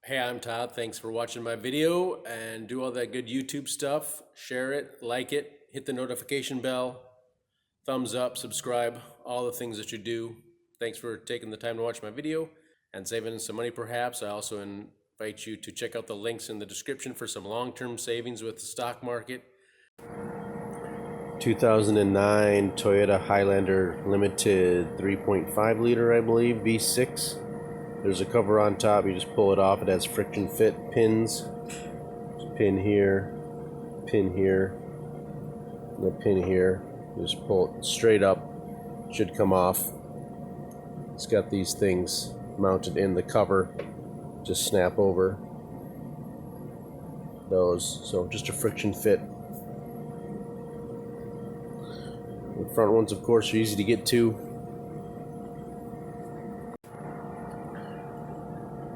Hey, I'm Todd. Thanks for watching my video and do all that good YouTube stuff. Share it, like it, hit the notification bell, thumbs up, subscribe, all the things that you do. Thanks for taking the time to watch my video and saving some money perhaps. I also invite you to check out the links in the description for some long-term savings with the stock market. 2009 Toyota Highlander Limited 3.5 liter, I believe, V6. There's a cover on top. You just pull it off. It has friction fit pins. There's a pin here, and a pin here. You just pull it straight up. It should come off. It's got these things mounted in the cover. Just snap over those. So just a friction fit. The front ones, of course, are easy to get to.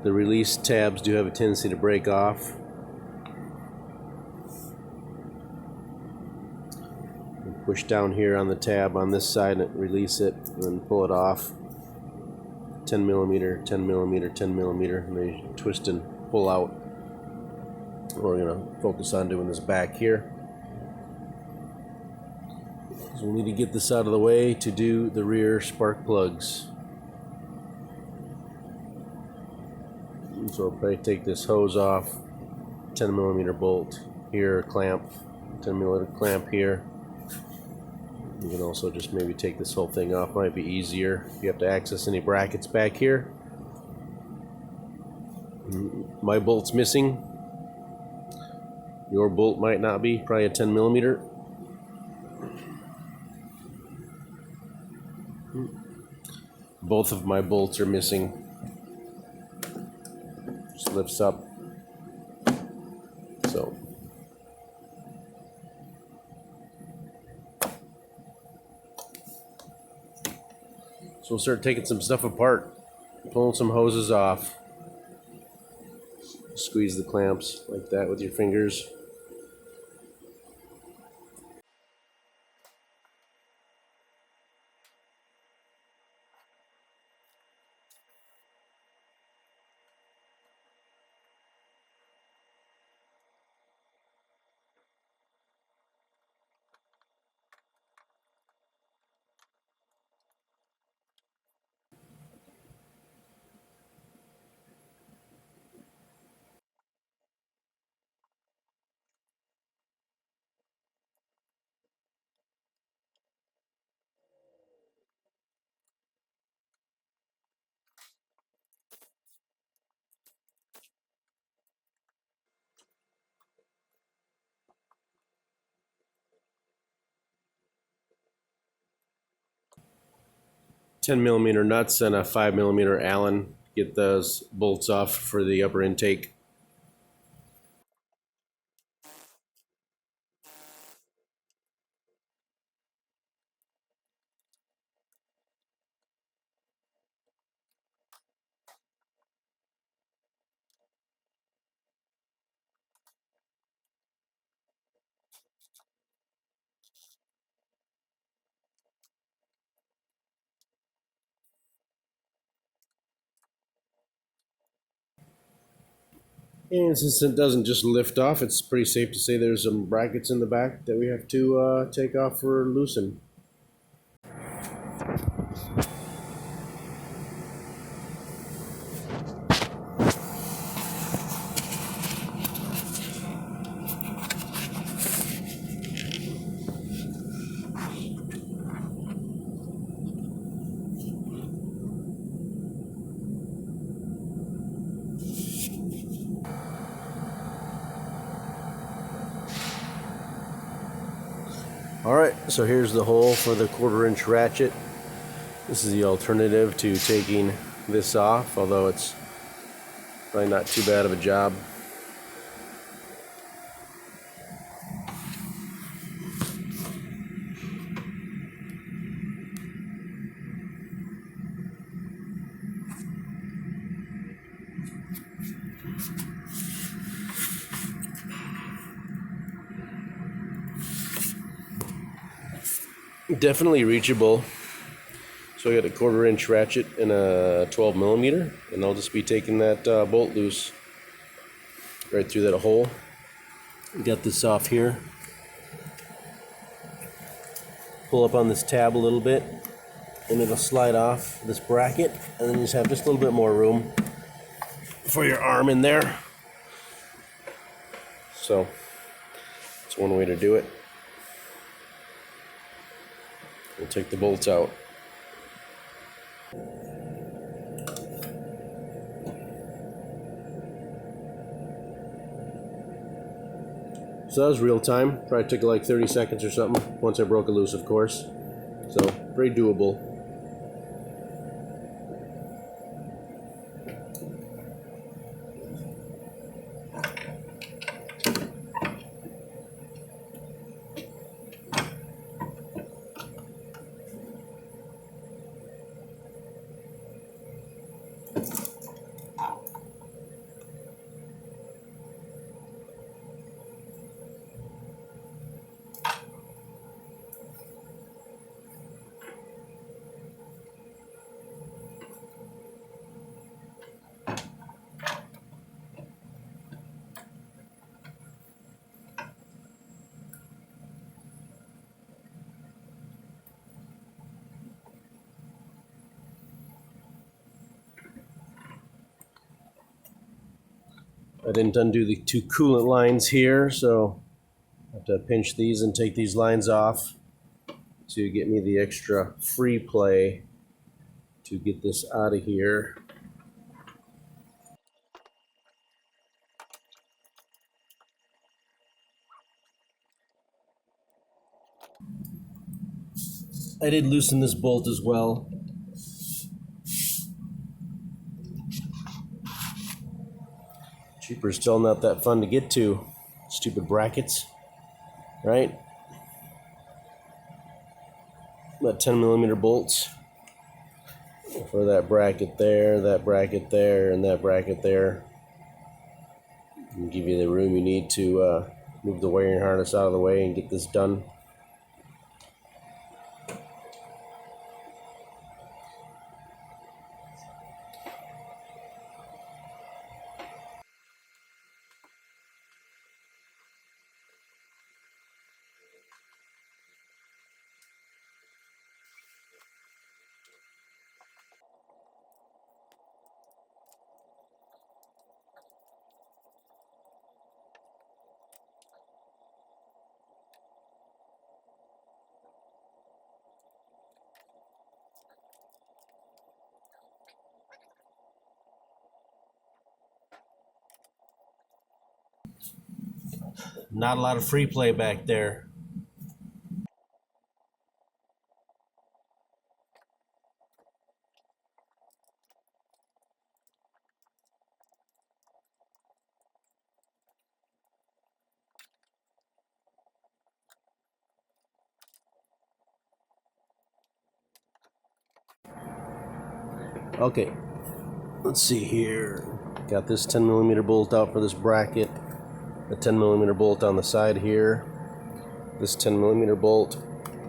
The release tabs do have a tendency to break off. You push down here on the tab on this side and release it, and then pull it off. 10 millimeter, 10 millimeter, 10 millimeter, and then you twist and pull out. We're going to focus on doing this back here. So we need to get this out of the way to do the rear spark plugs. So I'll probably take this hose off, 10 millimeter bolt here, clamp, 10 millimeter clamp here. You can also just maybe take this whole thing off, might be easier if you have to access any brackets back here. My bolt's missing. Your bolt might not be, probably a 10 millimeter. Both of my bolts are missing. Just lifts up. So we'll start taking some stuff apart, pulling some hoses off. Squeeze the clamps like that with your fingers. $10 millimeter nuts and a 5 millimeter Allen. Get those bolts off for the upper intake. And since it doesn't just lift off, it's pretty safe to say there's some brackets in the back that we have to take off or loosen. Alright, so here's the hole for the 1/4-inch ratchet. This is the alternative to taking this off, although it's probably not too bad of a job. Definitely reachable. So I got a 1/4-inch ratchet and a 12 millimeter, and I'll just be taking that bolt loose. right through that hole. Got this off here. Pull up on this tab a little bit, and it'll slide off this bracket, and then you just have just a little bit more room for your arm in there. So that's one way to do it. We'll take the bolts out. So that was real time. Probably took like 30 seconds or something once I broke it loose, of course. So very doable. I didn't undo the two coolant lines here, so I have to pinch these and take these lines off to get me the extra free play to get this out of here. I did loosen this bolt as well. Cheaper's still not that fun to get to. Stupid brackets, right? About 10mm bolts for that bracket there, and that bracket there. And give you the room you need to move the wiring harness out of the way and get this done. Not a lot of free play back there. Okay, let's see here. Got this 10mm bolt out for this bracket. A 10mm bolt on the side here. This 10mm bolt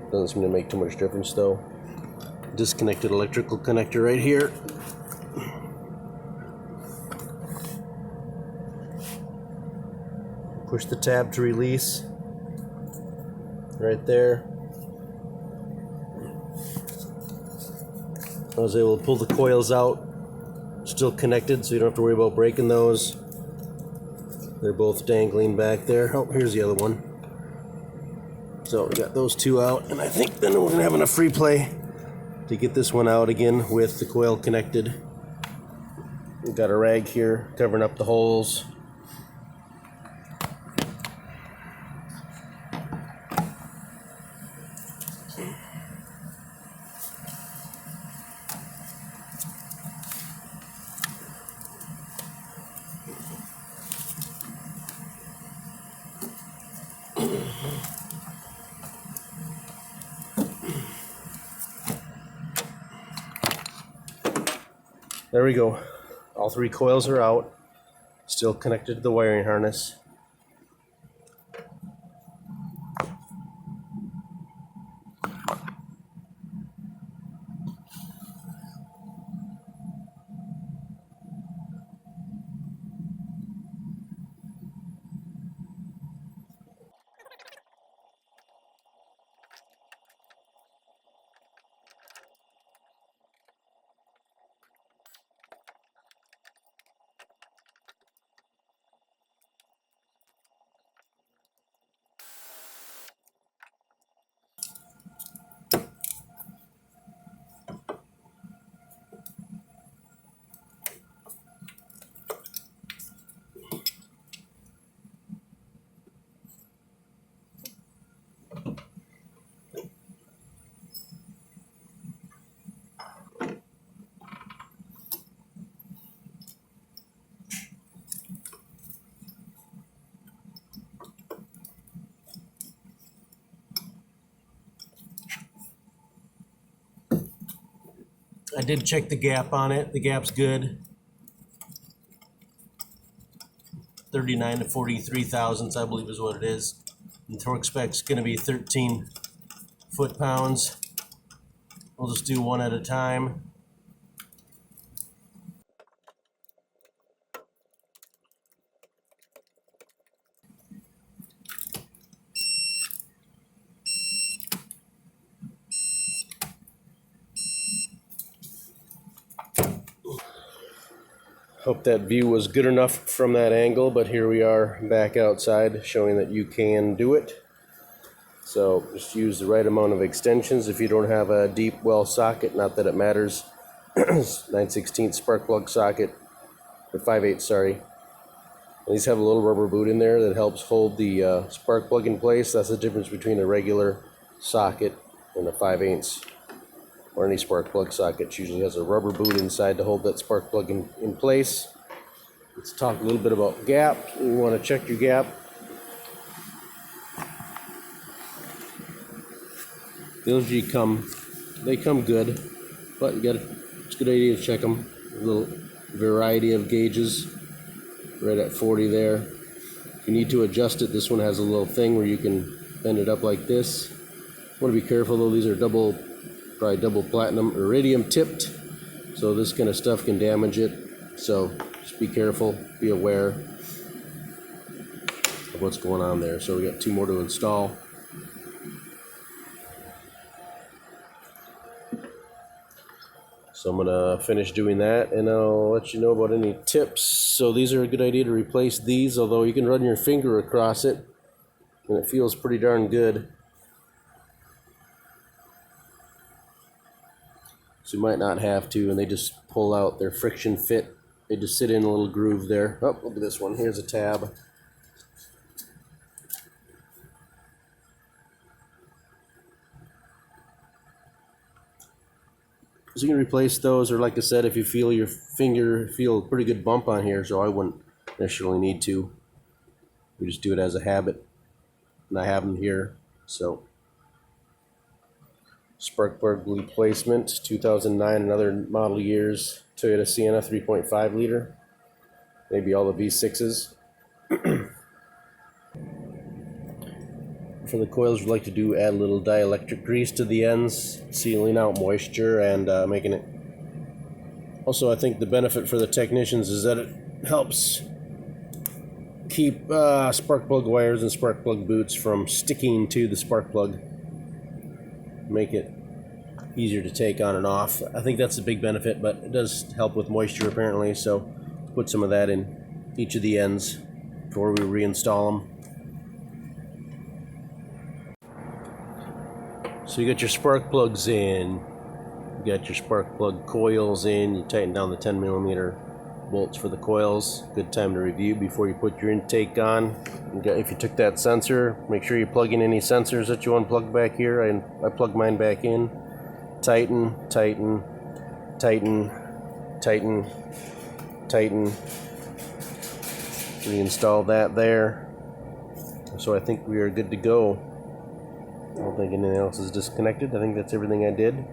doesn't seem to make too much difference though. Disconnected electrical connector right here. Push the tab to release. Right there. I was able to pull the coils out. Still connected, so you don't have to worry about breaking those. They're both dangling back there. Oh, here's the other one. So we got those two out, and I think then we're gonna have enough free play to get this one out again with the coil connected. We've got a rag here covering up the holes. There we go. All three coils are out. Still connected to the wiring harness. I did check the gap on it. The gap's good. 39 to 43 thousandths, I believe is what it is. And torque spec's going to be 13 foot-pounds. We'll just do one at a time. Hope that view was good enough from that angle, but here we are back outside showing that you can do it. So just use the right amount of extensions. If you don't have a deep well socket, not that it matters, 9/16 spark plug socket, or 5/8, sorry. These have a little rubber boot in there that helps hold the spark plug in place. That's the difference between a regular socket and a 5/8. Or any spark plug socket usually has a rubber boot inside to hold that spark plug in place. Let's talk a little bit about gap. You want to check your gap. Those they come good, but it's a good idea to check them. A little variety of gauges, right at 40 there. If you need to adjust it, this one has a little thing where you can bend it up like this. Want to be careful though, these are probably double platinum iridium tipped, so this kind of stuff can damage it. So just be careful, be aware of what's going on there. So we got 2 more to install. So I'm gonna finish doing that and I'll let you know about any tips. So these are a good idea to replace these, although you can run your finger across it and it feels pretty darn good. So you might not have to, and they just pull out, their friction fit. They just sit in a little groove there. Oh, look at this one. Here's a tab. So you can replace those, or like I said, if you feel your finger, feel a pretty good bump on here, so I wouldn't necessarily need to. We just do it as a habit, and I have them here, so. Spark plug replacement, 2009 and other model years, Toyota Sienna 3.5 liter, maybe all the V6s. For the coils, we'd like to add a little dielectric grease to the ends, sealing out moisture and making it. Also, I think the benefit for the technicians is that it helps keep spark plug wires and spark plug boots from sticking to the spark plug. Make it easier to take on and off. I think that's a big benefit, but it does help with moisture apparently, so put some of that in each of the ends before we reinstall them. So you got your spark plugs in, you got your spark plug coils in, you tighten down the 10mm bolts for the coils. Good time to review before you put your intake on. If you took that sensor, make sure you plug in any sensors that you want to plug back here. I plug mine back in. Tighten, tighten, tighten, tighten, tighten. Reinstall that there. So I think we are good to go. I don't think anything else is disconnected. I think that's everything I did.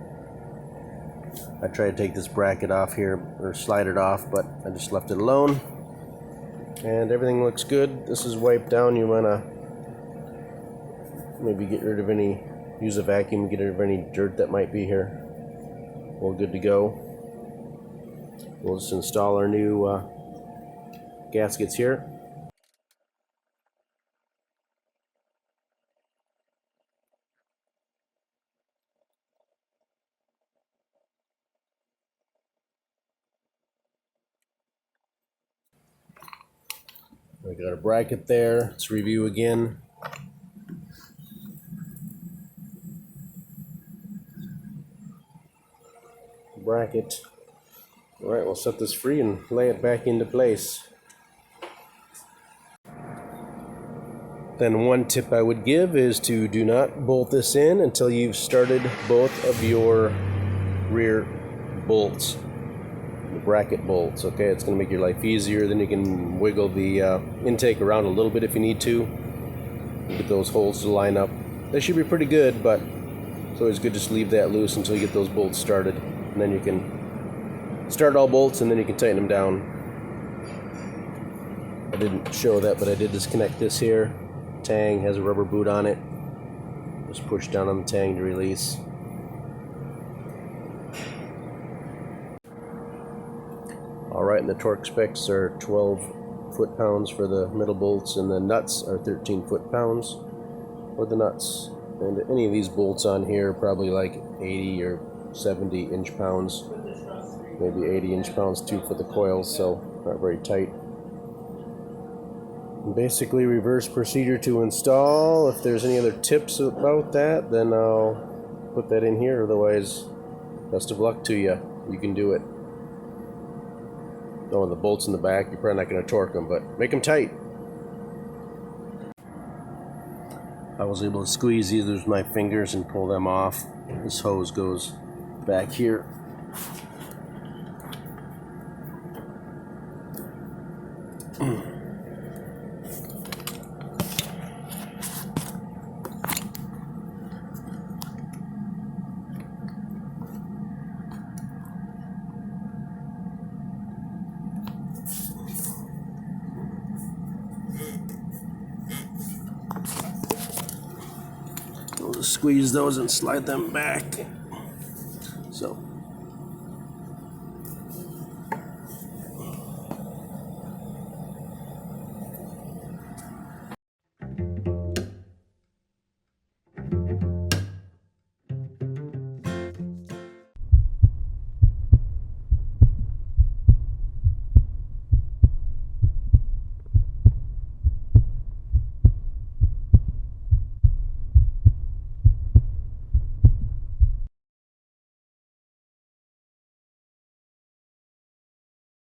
I tried to take this bracket off here, or slide it off, but I just left it alone. And everything looks good. This is wiped down. You want to maybe get rid of use a vacuum, get rid of any dirt that might be here. We're good to go. We'll just install our new gaskets here. We got a bracket there. Let's review again. Bracket. All right, we'll set this free and lay it back into place. Then one tip I would give is to do not bolt this in until you've started both of your rear bolts. Bracket bolts. Okay, it's going to make your life easier. Then you can wiggle the intake around a little bit if you need to. Get those holes to line up. They should be pretty good, but it's always good to just leave that loose until you get those bolts started. and then you can start all bolts, and then you can tighten them down. I didn't show that, but I did disconnect this here. Tang has a rubber boot on it. Just push down on the tang to release. Alright, and the torque specs are 12 foot-pounds for the middle bolts, and the nuts are 13 foot-pounds for the nuts. And any of these bolts on here are probably like 80 or 70 inch-pounds, maybe 80 inch-pounds too for the coils, so not very tight. And basically reverse procedure to install. If there's any other tips about that, then I'll put that in here. Otherwise, best of luck to you. You can do it. Oh, and the bolts in the back, you're probably not going to torque them, but make them tight. I was able to squeeze these with my fingers and pull them off. This hose goes back here. We'll just squeeze those and slide them back.